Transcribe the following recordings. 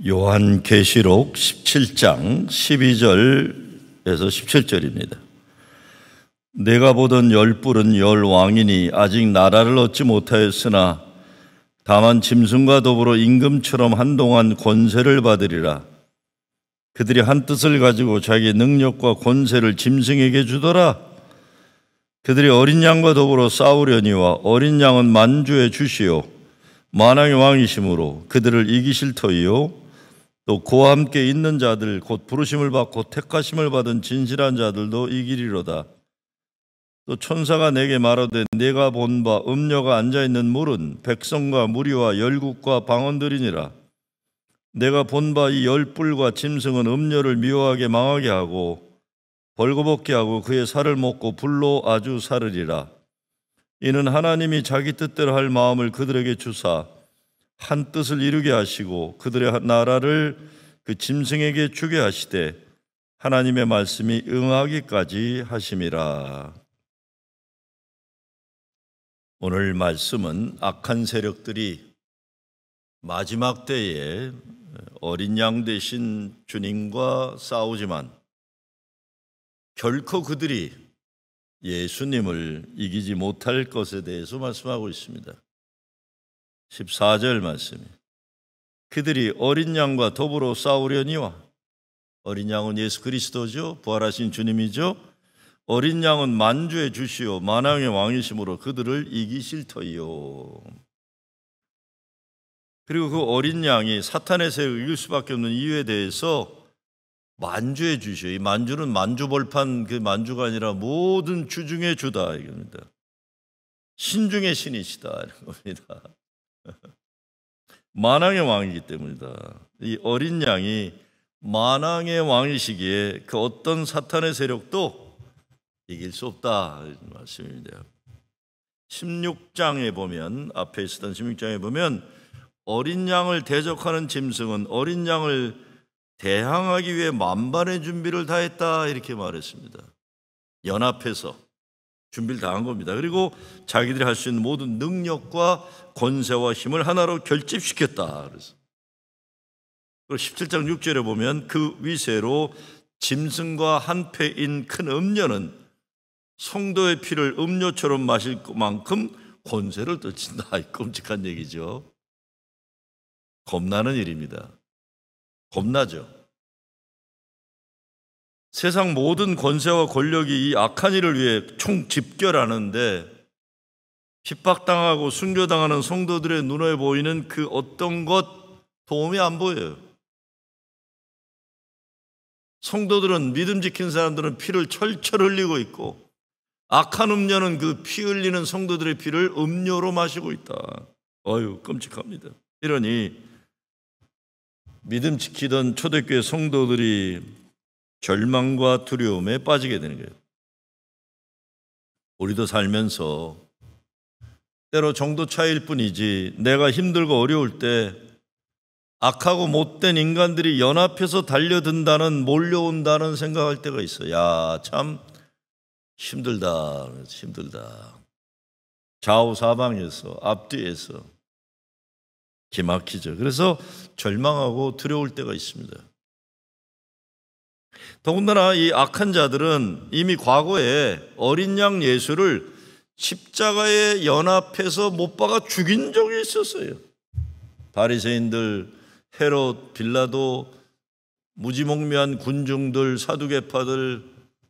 요한계시록 17장 12절에서 17절입니다. 내가 보던 열 뿔은 열 왕이니 아직 나라를 얻지 못하였으나 다만 짐승과 더불어 임금처럼 한동안 권세를 받으리라. 그들이 한 뜻을 가지고 자기 능력과 권세를 짐승에게 주더라. 그들이 어린 양과 더불어 싸우려니와 어린 양은 만주의 주시요 만왕의 왕이심으로 그들을 이기실 터이요 또 그와 함께 있는 자들 곧 부르심을 받고 택하심을 받은 진실한 자들도 이기리로다. 또 천사가 내게 말하되 내가 본 바 음녀가 앉아있는 물은 백성과 무리와 열국과 방언들이니라. 내가 본 바 이 열 뿔과 짐승은 음녀를 미워하게 망하게 하고 벌거벗게 하고 그의 살을 먹고 불로 아주 사르리라. 이는 하나님이 자기 뜻대로 할 마음을 그들에게 주사 한 뜻을 이루게 하시고 그들의 나라를 그 짐승에게 주게 하시되 하나님의 말씀이 응하기까지 하심이라. 오늘 말씀은 악한 세력들이 마지막 때에 어린 양 되신 주님과 싸우지만 결코 그들이 예수님을 이기지 못할 것에 대해서 말씀하고 있습니다. 14절 말씀이 그들이 어린 양과 더불어 싸우려니와, 어린 양은 예수 그리스도죠. 부활하신 주님이죠. 어린 양은 만주의 주시요 만왕의 왕이심으로 그들을 이기실 터이요. 그리고 그 어린 양이 사탄의 세력을 이길 수밖에 없는 이유에 대해서 만주의 주시요, 이 만주는 만주벌판 그 만주가 아니라 모든 주 중의 주다 이겁니다. 신중의 신이시다 이런 겁니다. 만왕의 왕이기 때문이다. 이 어린 양이 만왕의 왕이시기에 그 어떤 사탄의 세력도 이길 수 없다 이런 말씀입니다. 16장에 보면, 앞에 있었던 16장에 보면 어린 양을 대적하는 짐승은 어린 양을 대항하기 위해 만반의 준비를 다했다 이렇게 말했습니다. 연합해서 준비를 다한 겁니다. 그리고 자기들이 할 수 있는 모든 능력과 권세와 힘을 하나로 결집시켰다. 그래서 17장 6절에 보면 그 위세로 짐승과 한패인 큰 음녀는 성도의 피를 음료처럼 마실 만큼 권세를 떨친다. 끔찍한 얘기죠. 겁나는 일입니다. 겁나죠. 세상 모든 권세와 권력이 이 악한 일을 위해 총집결하는데 핍박당하고 순교당하는 성도들의 눈에 보이는 그 어떤 것 도움이 안 보여요. 성도들은, 믿음 지킨 사람들은 피를 철철 흘리고 있고 악한 음녀는 그 피 흘리는 성도들의 피를 음료로 마시고 있다. 어휴, 끔찍합니다. 이러니 믿음 지키던 초대교회 성도들이 절망과 두려움에 빠지게 되는 거예요. 우리도 살면서 때로 정도 차이일 뿐이지 내가 힘들고 어려울 때 악하고 못된 인간들이 연합해서 달려든다는, 몰려온다는 생각할 때가 있어요. 야, 참 힘들다. 좌우 사방에서, 앞뒤에서 기막히죠. 그래서 절망하고 두려울 때가 있습니다. 더군다나 이 악한 자들은 이미 과거에 어린 양 예수를 십자가에 연합해서 못 박아 죽인 적이 있었어요. 바리새인들, 헤롯, 빌라도, 무지몽매한 군중들, 사두개파들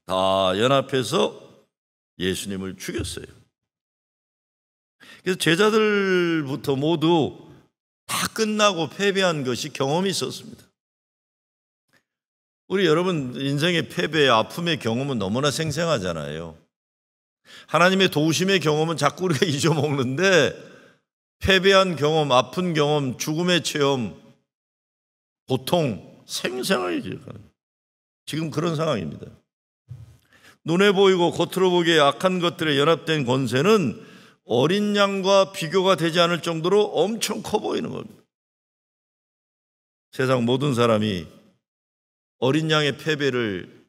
다 연합해서 예수님을 죽였어요. 그래서 제자들부터 모두 다 끝나고 패배한 것이 경험이 있었습니다. 우리 여러분 인생의 패배의 아픔의 경험은 너무나 생생하잖아요. 하나님의 도우심의 경험은 자꾸 우리가 잊어먹는데 패배한 경험, 아픈 경험, 죽음의 체험, 고통 생생하게 기억하는, 지금 그런 상황입니다. 눈에 보이고 겉으로 보기에 악한 것들에 연합된 권세는 어린 양과 비교가 되지 않을 정도로 엄청 커 보이는 겁니다. 세상 모든 사람이 어린 양의 패배를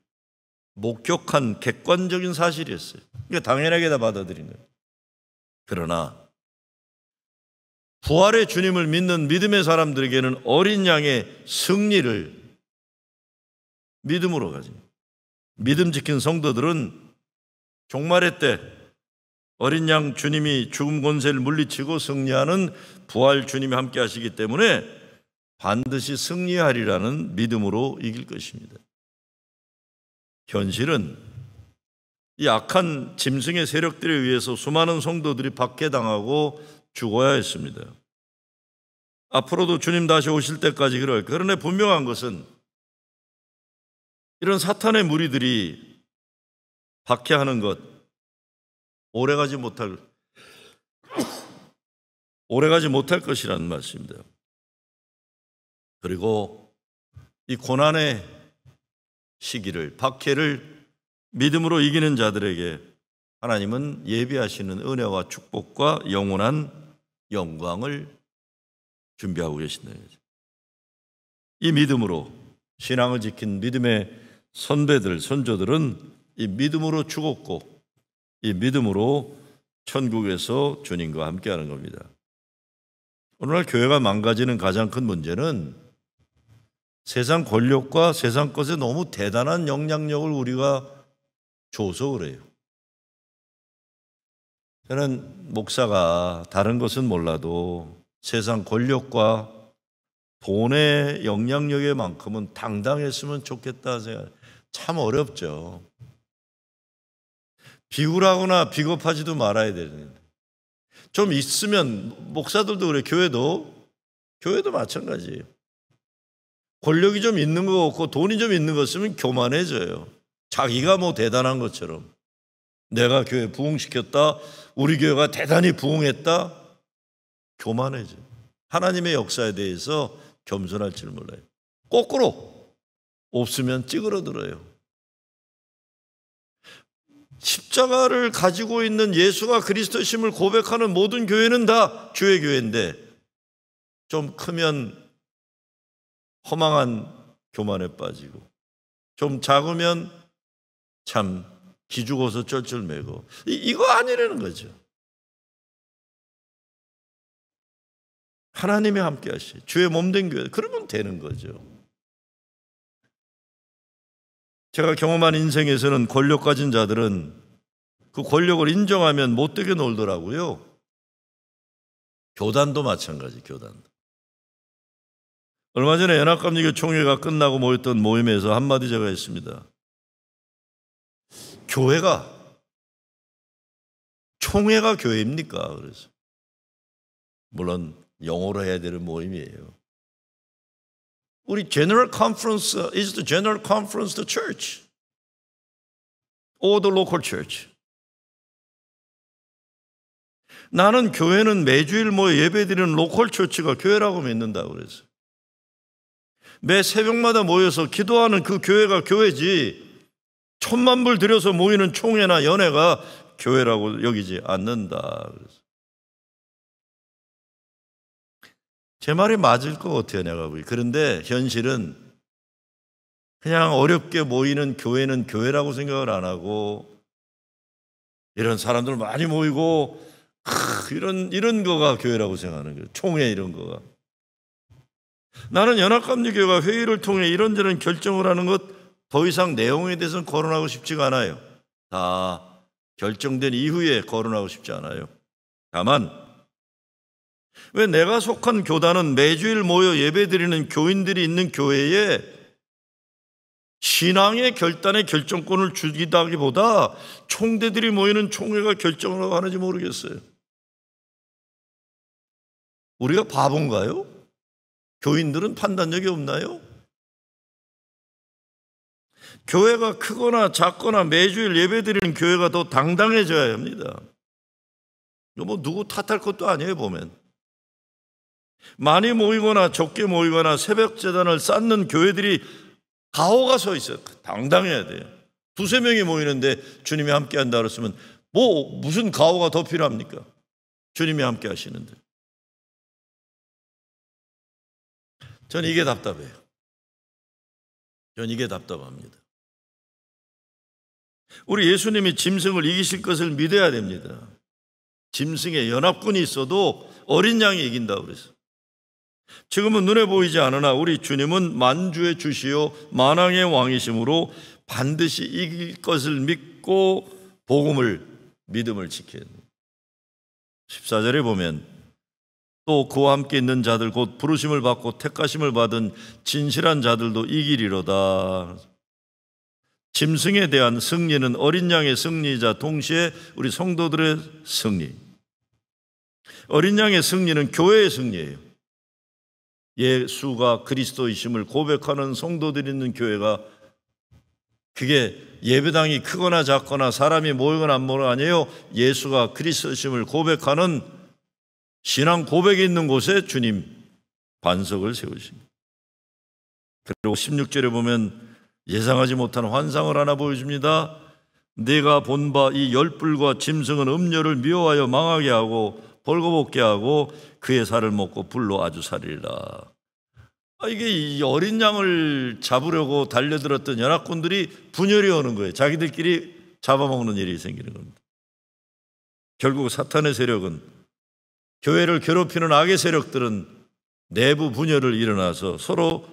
목격한 객관적인 사실이었어요. 그러니까 당연하게 다 받아들인 거예요. 그러나 부활의 주님을 믿는 믿음의 사람들에게는 어린 양의 승리를 믿음으로 가지. 믿음 지킨 성도들은 종말의 때 어린 양 주님이 죽음 권세를 물리치고 승리하는 부활 주님이 함께 하시기 때문에 반드시 승리하리라는 믿음으로 이길 것입니다. 현실은 이 악한 짐승의 세력들에 의해서 수많은 성도들이 박해당하고 죽어야 했습니다. 앞으로도 주님 다시 오실 때까지 그럴. 그러나 분명한 것은 이런 사탄의 무리들이 박해하는 것 오래가지 못할 것이라는 말씀입니다. 그리고 이 고난의 시기를, 박해를 믿음으로 이기는 자들에게 하나님은 예비하시는 은혜와 축복과 영원한 영광을 준비하고 계신다. 이 믿음으로 신앙을 지킨 믿음의 선배들, 선조들은 이 믿음으로 죽었고 이 믿음으로 천국에서 주님과 함께하는 겁니다. 오늘날 교회가 망가지는 가장 큰 문제는 세상 권력과 세상 것에 너무 대단한 영향력을 우리가 줘서 그래요. 저는 목사가 다른 것은 몰라도 세상 권력과 돈의 영향력에만큼은 당당했으면 좋겠다 생각. 참 어렵죠. 비굴하거나 비겁하지도 말아야 되는데 좀 있으면 목사들도 그래, 교회도 마찬가지예요. 권력이 좀 있는 거 없고 돈이 좀 있는 거 있으면 교만해져요. 자기가 뭐 대단한 것처럼 내가 교회 부흥시켰다, 우리 교회가 대단히 부흥했다, 교만해져. 하나님의 역사에 대해서 겸손할 줄 몰라요. 거꾸로 없으면 찌그러들어요. 십자가를 가지고 있는 예수가 그리스도심을 고백하는 모든 교회는 다 주의 교회인데 좀 크면 허망한 교만에 빠지고 좀 작으면 참 기죽어서 쩔쩔매고 이거 아니라는 거죠. 하나님이 함께 하시 주의 몸된 교회 그러면 되는 거죠. 제가 경험한 인생에서는 권력 가진 자들은 그 권력을 인정하면 못되게 놀더라고요. 교단도 마찬가지, 교단도. 얼마 전에 연합감리교 총회가 끝나고 모였던 모임에서 한마디 제가 했습니다. 총회가 교회입니까? 그래서 물론 영어로 해야 되는 모임이에요. 우리 General Conference is the General Conference the church or the local church. 나는 교회는 매주일 모여 예배드리는 로컬 처치가 교회라고 믿는다고 그랬어요. 매 새벽마다 모여서 기도하는 그 교회가 교회지 1,000,000불 들여서 모이는 총회나 연회가 교회라고 여기지 않는다. 제 말이 맞을 것 같아요, 내가 보기. 그런데 현실은 그냥 어렵게 모이는 교회는 교회라고 생각을 안 하고 이런 사람들 많이 모이고 이런 거가 교회라고 생각하는 거예요. 총회 이런 거가. 나는 연합감리교회가 회의를 통해 이런저런 결정을 하는 것 더 이상 내용에 대해서는 거론하고 싶지가 않아요. 다 결정된 이후에 거론하고 싶지 않아요. 다만 왜 내가 속한 교단은 매주일 모여 예배드리는 교인들이 있는 교회에 신앙의 결단의 결정권을 주기다기보다 총대들이 모이는 총회가 결정을 하고 하는지 모르겠어요. 우리가 바본가요? 교인들은 판단력이 없나요? 교회가 크거나 작거나 매주일 예배드리는 교회가 더 당당해져야 합니다. 뭐 누구 탓할 것도 아니에요, 보면. 많이 모이거나 적게 모이거나 새벽 재단을 쌓는 교회들이 가오가 서 있어요. 당당해야 돼요. 2-3명이 모이는데 주님이 함께 한다 그랬으면 뭐 무슨 가오가 더 필요합니까? 주님이 함께 하시는데. 전 이게 답답해요. 전 이게 답답합니다. 우리 예수님이 짐승을 이기실 것을 믿어야 됩니다. 짐승의 연합군이 있어도 어린 양이 이긴다 그랬어요. 지금은 눈에 보이지 않으나 우리 주님은 만주의 주시요 만왕의 왕이심으로 반드시 이길 것을 믿고 믿음을 지켜야 합니다. 14절에 보면 또 그와 함께 있는 자들 곧 부르심을 받고 택하심을 받은 진실한 자들도 이기리로다. 짐승에 대한 승리는 어린 양의 승리이자 동시에 우리 성도들의 승리. 어린 양의 승리는 교회의 승리예요. 예수가 그리스도이심을 고백하는 성도들이 있는 교회가, 그게 예배당이 크거나 작거나 사람이 모이거나 안 모이거나 아니에요. 예수가 그리스도이심을 고백하는 신앙 고백이 있는 곳에 주님 반석을 세우십니다. 그리고 16절에 보면 예상하지 못한 환상을 하나 보여줍니다. 내가 본 바 이 열불과 짐승은 음료를 미워하여 망하게 하고 벌거벗게 하고 그의 살을 먹고 불로 아주 살리라. 이게 이 어린 양을 잡으려고 달려들었던 연합군들이 분열이 오는 거예요. 자기들끼리 잡아먹는 일이 생기는 겁니다. 결국 사탄의 세력은, 교회를 괴롭히는 악의 세력들은 내부 분열을 일어나서 서로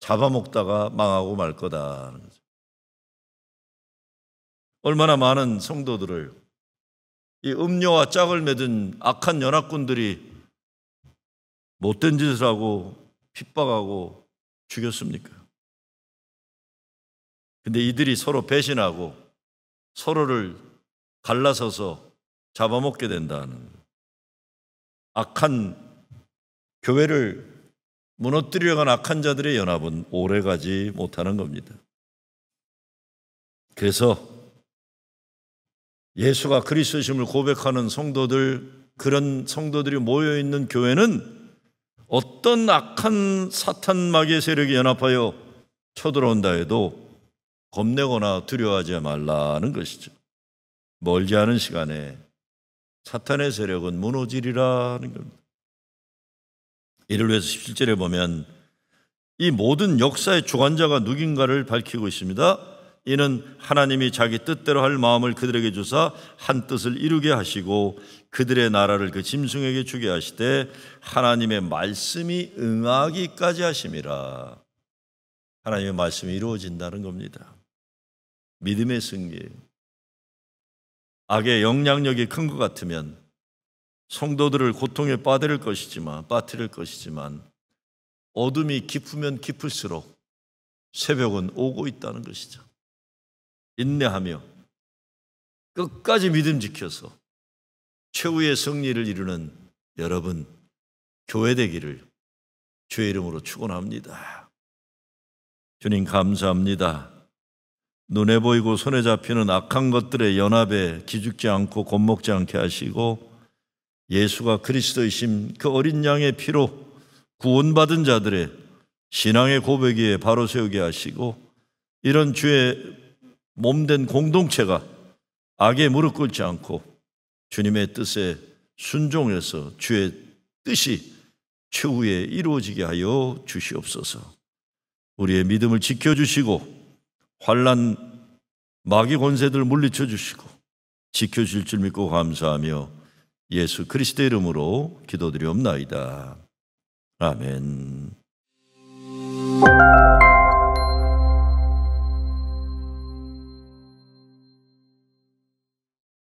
잡아먹다가 망하고 말 거다. 얼마나 많은 성도들을 이 음료와 짝을 맺은 악한 연합군들이 못된 짓을 하고 핍박하고 죽였습니까? 근데 이들이 서로 배신하고 서로를 갈라서서 잡아먹게 된다는, 악한 교회를 무너뜨리려고 한 악한 자들의 연합은 오래가지 못하는 겁니다. 그래서 예수가 그리스도심을 고백하는 성도들, 그런 성도들이 모여있는 교회는 어떤 악한 사탄 마귀의 세력이 연합하여 쳐들어온다 해도 겁내거나 두려워하지 말라는 것이죠. 멀지 않은 시간에 사탄의 세력은 무너지리라는 겁니다. 이를 위해서 17절에 보면 이 모든 역사의 주관자가 누군가를 밝히고 있습니다. 이는 하나님이 자기 뜻대로 할 마음을 그들에게 주사 한 뜻을 이루게 하시고 그들의 나라를 그 짐승에게 주게 하시되 하나님의 말씀이 응하기까지 하심이라. 하나님의 말씀이 이루어진다는 겁니다. 믿음의 승리예요. 악의 영향력이 큰 것 같으면 성도들을 고통에 빠뜨릴 것이지만 어둠이 깊으면 깊을수록 새벽은 오고 있다는 것이죠. 인내하며 끝까지 믿음 지켜서 최후의 승리를 이루는 여러분 교회 되기를 주의 이름으로 축원합니다. 주님 감사합니다. 눈에 보이고 손에 잡히는 악한 것들의 연합에 기죽지 않고 겁먹지 않게 하시고 예수가 그리스도이심 그 어린 양의 피로 구원받은 자들의 신앙의 고백 위에 바로 세우게 하시고 이런 주의 몸된 공동체가 악에 무릎 꿇지 않고 주님의 뜻에 순종해서 주의 뜻이 최후에 이루어지게 하여 주시옵소서. 우리의 믿음을 지켜주시고 환난 마귀 권세들을 물리쳐 주시고 지켜주실 줄 믿고 감사하며 예수 그리스도의 이름으로 기도드리옵나이다. 아멘.